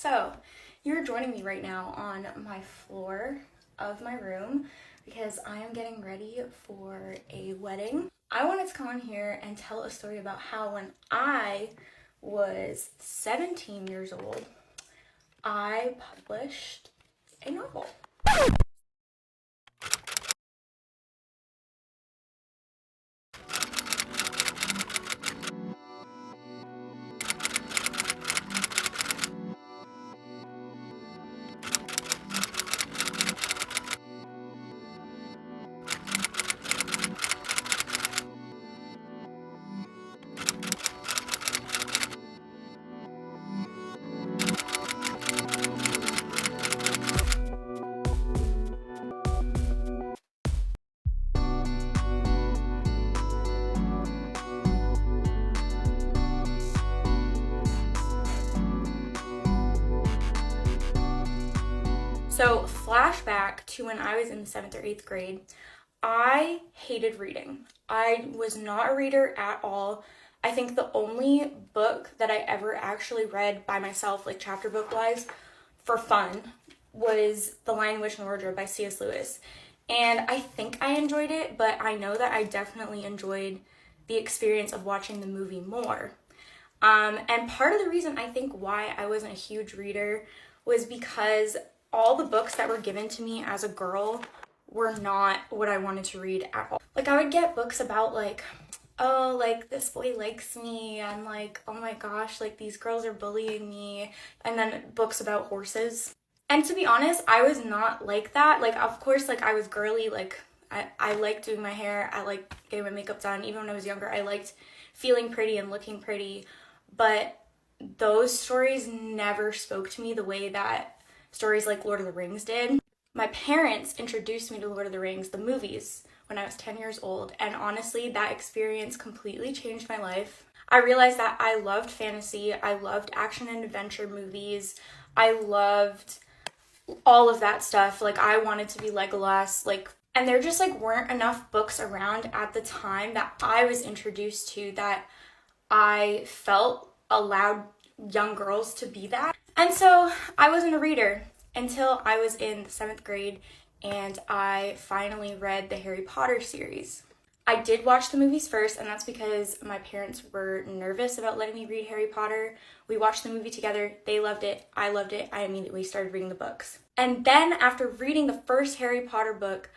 So, you're joining me right now on my floor of my room because I am getting ready for a wedding. I wanted to come on here and tell a story about how when I was 17 years old, I published a novel. So, flashback to when I was in the 7th or 8th grade, I hated reading. I was not a reader at all. I think the only book that I ever actually read by myself, like chapter book wise, for fun, was The Lion, Witch, and the Wardrobe by C.S. Lewis. And I think I enjoyed it, but I know that I definitely enjoyed the experience of watching the movie more. And part of the reason I think why I wasn't a huge reader was because all the books that were given to me as a girl were not what I wanted to read at all. Like, I would get books about, like, oh, like, this boy likes me, and, like, oh my gosh, like, these girls are bullying me, and then books about horses. And to be honest, I was not like that. Like, of course, like, I was girly, like, I liked doing my hair, I liked getting my makeup done. Even when I was younger, I liked feeling pretty and looking pretty, but those stories never spoke to me the way that stories like Lord of the Rings did. My parents introduced me to Lord of the Rings, the movies, when I was 10 years old, and honestly, that experience completely changed my life. I realized that I loved fantasy, I loved action and adventure movies, I loved all of that stuff. Like, I wanted to be Legolas, like, and there just, like, weren't enough books around at the time that I was introduced to that I felt allowed young girls to be that. And so I wasn't a reader until I was in the 7th grade and I finally read the Harry Potter series. I did watch the movies first, and that's because my parents were nervous about letting me read Harry Potter. We watched the movie together, they loved it, I loved it, I immediately started reading the books. And then after reading the first Harry Potter book,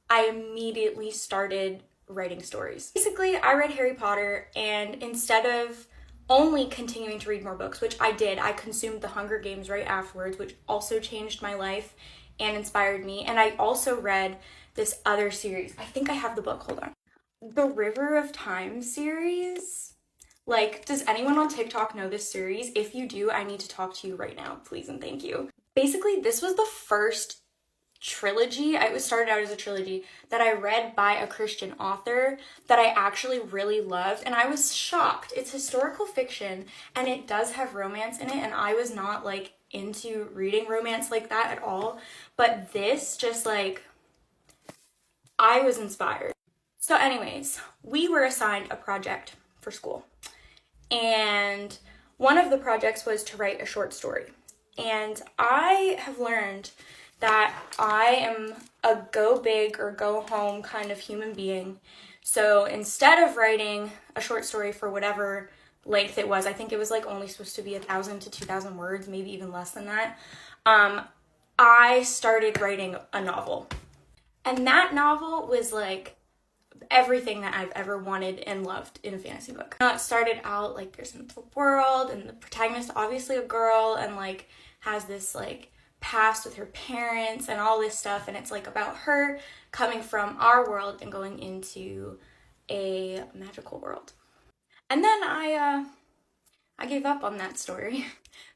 I immediately started writing stories. Basically, I read Harry Potter, and instead of only continuing to read more books, which I did, I consumed The Hunger Games right afterwards, which also changed my life and inspired me. And I also read this other series. I think I have the book, hold on. The River of Time series. Like, does anyone on TikTok know this series? If you do, I need to talk to you right now, please and thank you. Basically, this was the first trilogy, it was started out as a trilogy, that I read by a Christian author that I actually really loved, and I was shocked. It's historical fiction, and it does have romance in it, and I was not, like, into reading romance like that at all, but this just, like, I was inspired. So anyways, we were assigned a project for school, and one of the projects was to write a short story, and I have learned that I am a go big or go home kind of human being. So instead of writing a short story for whatever length it was, I think it was like only supposed to be 1,000 to 2,000 words, maybe even less than that, I started writing a novel. And that novel was like everything that I've ever wanted and loved in a fantasy book. It started out like there's an world, and the protagonist, obviously a girl, and like has this like past with her parents and all this stuff, and it's like about her coming from our world and going into a magical world. And then I gave up on that story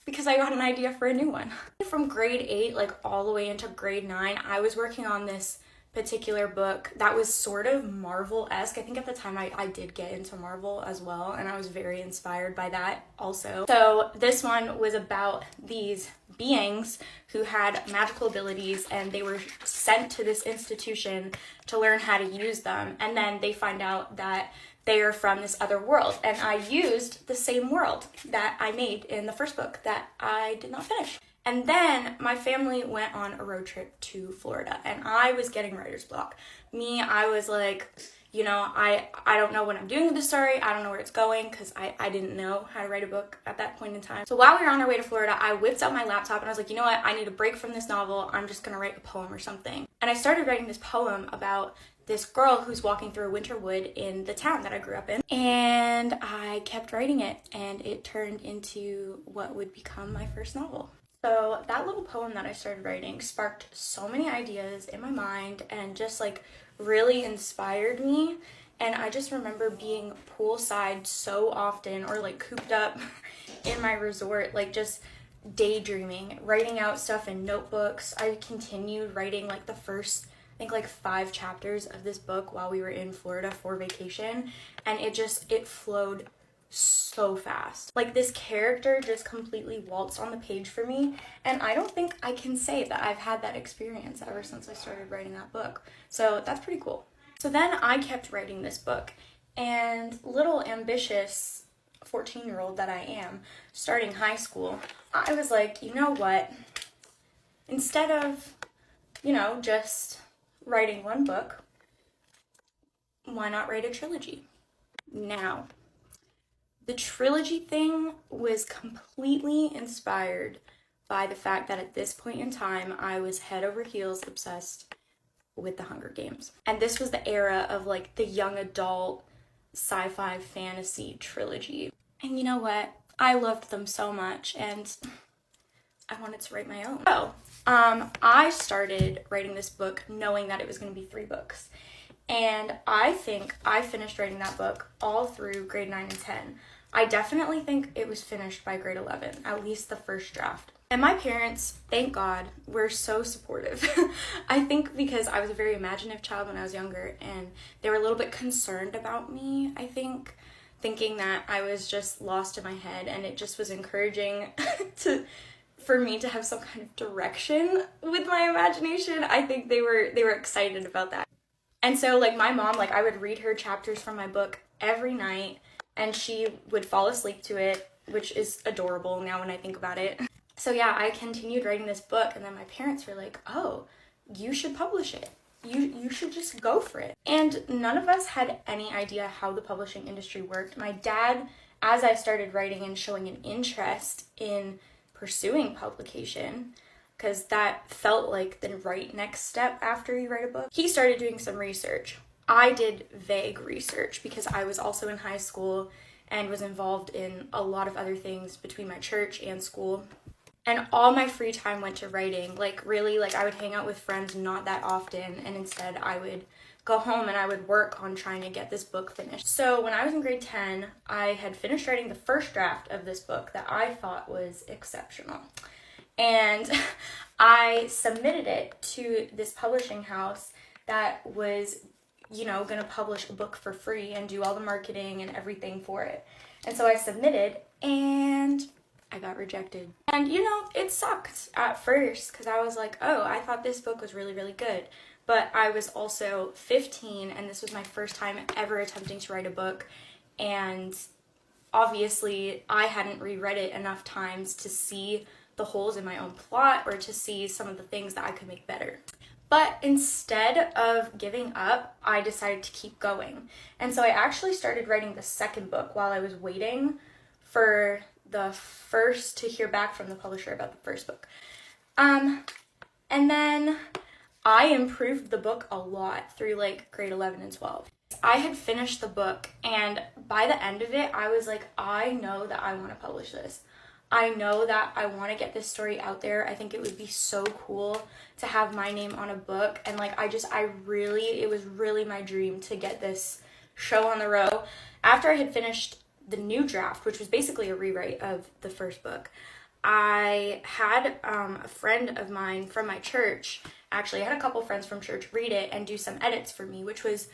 because I got an idea for a new one. From grade 8 like all the way into grade 9, I was working on this particular book that was sort of Marvel-esque. I think at the time I did get into Marvel as well, and I was very inspired by that also. So this one was about these beings who had magical abilities, and they were sent to this institution to learn how to use them, and then they find out that they are from this other world. And I used the same world that I made in the first book that I did not finish. And then my family went on a road trip to Florida, and I was getting writer's block. I was like, I don't know what I'm doing with the story. I don't know where it's going, because I didn't know how to write a book at that point in time. So while we were on our way to Florida, I whipped out my laptop and I was like, you know what? I need a break from this novel. I'm just going to write a poem or something. And I started writing this poem about this girl who's walking through a winter wood in the town that I grew up in. And I kept writing it, and it turned into what would become my first novel. So that little poem that I started writing sparked so many ideas in my mind and just like really inspired me. And I just remember being poolside so often, or like cooped up in my resort, like just daydreaming, writing out stuff in notebooks. I continued writing like the first, I think like 5 chapters of this book while we were in Florida for vacation, and it flowed so fast. Like this character just completely waltzed on the page for me, and I don't think I can say that I've had that experience ever since I started writing that book. So that's pretty cool. So then I kept writing this book, and little ambitious 14-year-old that I am, starting high school, I was like, you know what? Instead of, just writing one book, why not write a trilogy? Now, the trilogy thing was completely inspired by the fact that at this point in time, I was head over heels obsessed with the Hunger Games. And this was the era of like the young adult sci-fi fantasy trilogy. And you know what? I loved them so much, and I wanted to write my own. So, I started writing this book knowing that it was going to be 3 books. And I think I finished writing that book all through grade 9 and 10. I definitely think it was finished by grade 11, at least the first draft. And my parents, thank God, were so supportive. I think because I was a very imaginative child when I was younger, and they were a little bit concerned about me, I think, thinking that I was just lost in my head, and it just was encouraging for me to have some kind of direction with my imagination. I think they were excited about that. And so like my mom, like I would read her chapters from my book every night, and she would fall asleep to it, which is adorable now when I think about it. So yeah, I continued writing this book, and then my parents were like, oh, you should publish it. You should just go for it. And none of us had any idea how the publishing industry worked. My dad, as I started writing and showing an interest in pursuing publication, because that felt like the right next step after you write a book, he started doing some research. I did vague research because I was also in high school and was involved in a lot of other things between my church and school. And all my free time went to writing. Like really, like I would hang out with friends not that often, and instead I would go home and I would work on trying to get this book finished. So when I was in grade 10, I had finished writing the first draft of this book that I thought was exceptional. And I submitted it to this publishing house that was, going to publish a book for free and do all the marketing and everything for it. And so I submitted, and I got rejected. And, it sucked at first, because I was like, oh, I thought this book was really, really good. But I was also 15, and this was my first time ever attempting to write a book. And obviously, I hadn't reread it enough times to see the holes in my own plot or to see some of the things that I could make better. But instead of giving up, I decided to keep going. And so I actually started writing the second book while I was waiting for the first to hear back from the publisher about the first book. And then I improved the book a lot through like grade 11 and 12. I had finished the book, and by the end of it, I was like, I know that I want to publish this. I know that I want to get this story out there. I think it would be so cool to have my name on a book. And like, it was really my dream to get this show on the road. After I had finished the new draft, which was basically a rewrite of the first book, I had a friend of mine from my church, actually I had a couple friends from church read it and do some edits for me, which was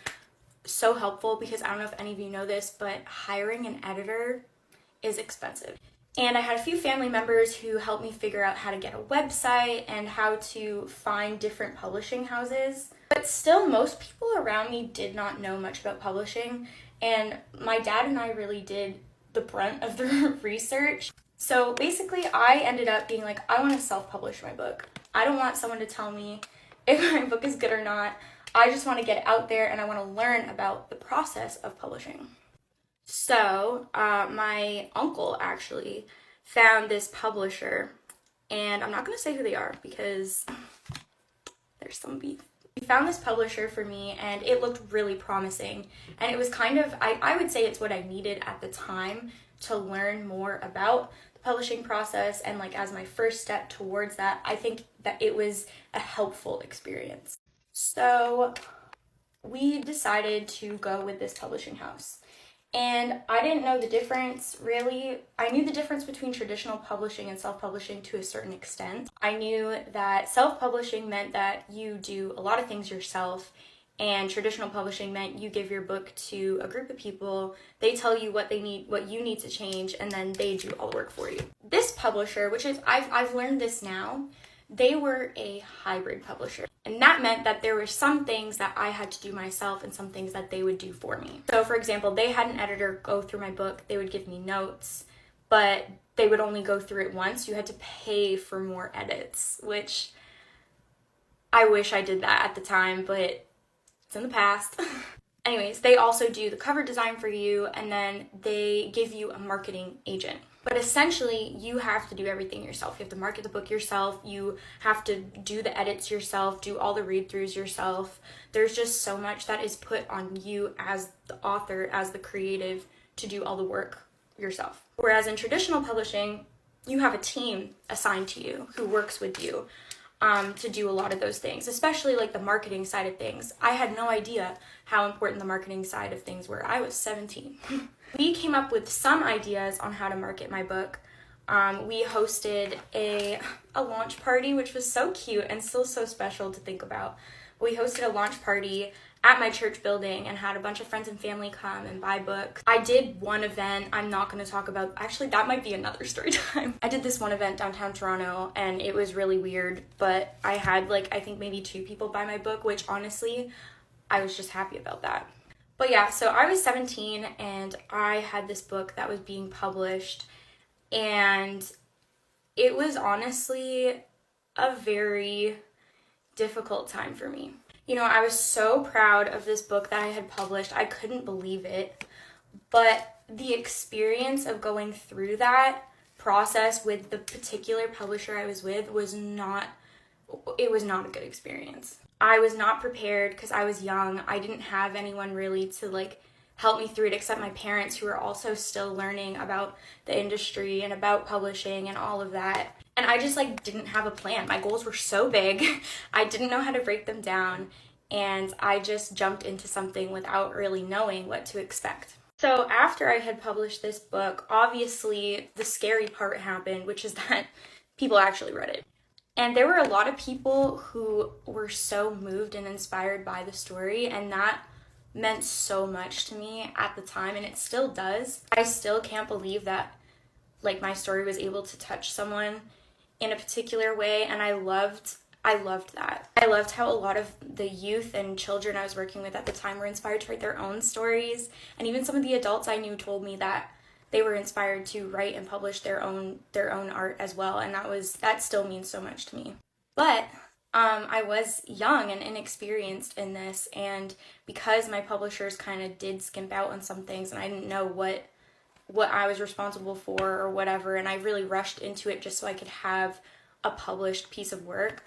so helpful because I don't know if any of you know this, but hiring an editor is expensive. And I had a few family members who helped me figure out how to get a website and how to find different publishing houses. But still, most people around me did not know much about publishing. And my dad and I really did the brunt of the research. So basically, I ended up being like, I want to self-publish my book. I don't want someone to tell me if my book is good or not. I just want to get it out there and I want to learn about the process of publishing. So my uncle actually found this publisher, and I'm not going to say who they are because there's some beef. He found this publisher for me and it looked really promising, and it was kind of, I would say it's what I needed at the time to learn more about the publishing process, and like as my first step towards that, I think that it was a helpful experience. So we decided to go with this publishing house. And I didn't know the difference really. I knew the difference between traditional publishing and self-publishing to a certain extent. I knew that self-publishing meant that you do a lot of things yourself, and traditional publishing meant you give your book to a group of people, they tell you what they need, what you need to change, and then they do all the work for you. This publisher, which is, I've learned this now, they were a hybrid publisher. And that meant that there were some things that I had to do myself and some things that they would do for me. So for example, they had an editor go through my book, they would give me notes, but they would only go through it once. You had to pay for more edits, which I wish I did that at the time, but it's in the past. Anyways, they also do the cover design for you, and then they give you a marketing agent. But essentially, you have to do everything yourself. You have to market the book yourself. You have to do the edits yourself, do all the read-throughs yourself. There's just so much that is put on you as the author, as the creative, to do all the work yourself. Whereas in traditional publishing, you have a team assigned to you who works with you to do a lot of those things, especially like the marketing side of things. I had no idea how important the marketing side of things were. I was 17. We came up with some ideas on how to market my book. We hosted a launch party, which was so cute and still so special to think about. We hosted a launch party at my church building and had a bunch of friends and family come and buy books. I did one event I'm not going to talk about. Actually, that might be another story time. I did this one event downtown Toronto and it was really weird, but I had like, I think maybe 2 people buy my book, which honestly, I was just happy about that. But yeah, so I was 17 and I had this book that was being published, and it was honestly a very difficult time for me. You know, I was so proud of this book that I had published. I couldn't believe it. But the experience of going through that process with the particular publisher I was with was not a good experience. I was not prepared because I was young. I didn't have anyone really to like help me through it except my parents, who were also still learning about the industry and about publishing and all of that. And I just like didn't have a plan. My goals were so big. I didn't know how to break them down, and I just jumped into something without really knowing what to expect. So after I had published this book, obviously the scary part happened, which is that people actually read it. And there were a lot of people who were so moved and inspired by the story, and that meant so much to me at the time, and it still does. I still can't believe that like my story was able to touch someone in a particular way, and I loved that. I loved how a lot of the youth and children I was working with at the time were inspired to write their own stories, and even some of the adults I knew told me that they were inspired to write and publish their own art as well, and that still means so much to me. But I was young and inexperienced in this, and because my publishers kind of did skimp out on some things, and I didn't know what I was responsible for or whatever, and I really rushed into it just so I could have a published piece of work.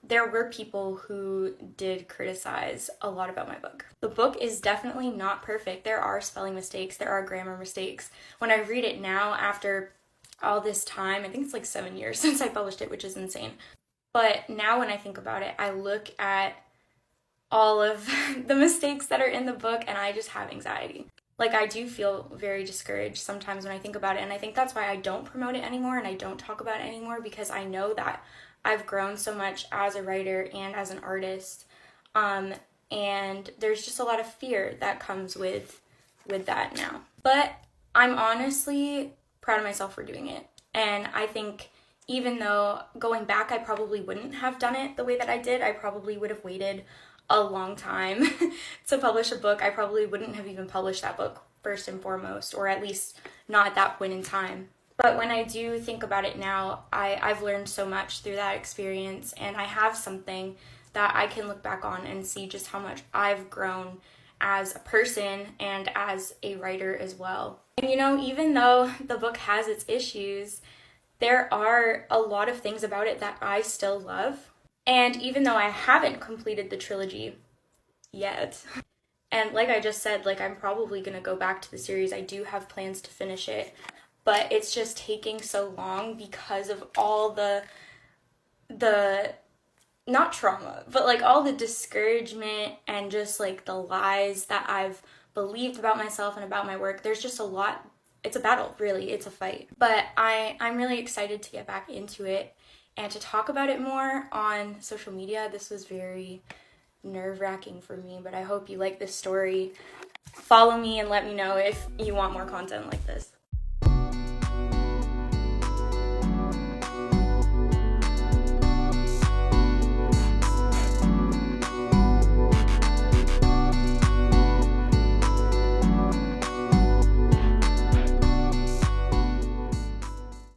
There were people who did criticize a lot about my book. The book is definitely not perfect. There are spelling mistakes, there are grammar mistakes. When I read it now, after all this time, I think it's like 7 years since I published it, which is insane. But now when I think about it, I look at all of the mistakes that are in the book and I just have anxiety. Like, I do feel very discouraged sometimes when I think about it, and I think that's why I don't promote it anymore and I don't talk about it anymore, because I know that I've grown so much as a writer and as an artist, and there's just a lot of fear that comes with that now. But I'm honestly proud of myself for doing it, and I think even though going back I probably wouldn't have done it the way that I did, I probably would have waited a long time to publish a book. I probably wouldn't have even published that book first and foremost, or at least not at that point in time. But when I do think about it now, I've learned so much through that experience, and I have something that I can look back on and see just how much I've grown as a person and as a writer as well. And you know, even though the book has its issues, there are a lot of things about it that I still love. And even though I haven't completed the trilogy yet, and like I just said, like I'm probably going to go back to the series, I do have plans to finish it, but it's just taking so long because of all the not trauma, but like all the discouragement and just like the lies that I've believed about myself and about my work. There's just a lot. It's a battle, really. It's a fight. But I'm really excited to get back into it and to talk about it more on social media. This was very nerve-wracking for me, but I hope you like this story. Follow me and let me know if you want more content like this.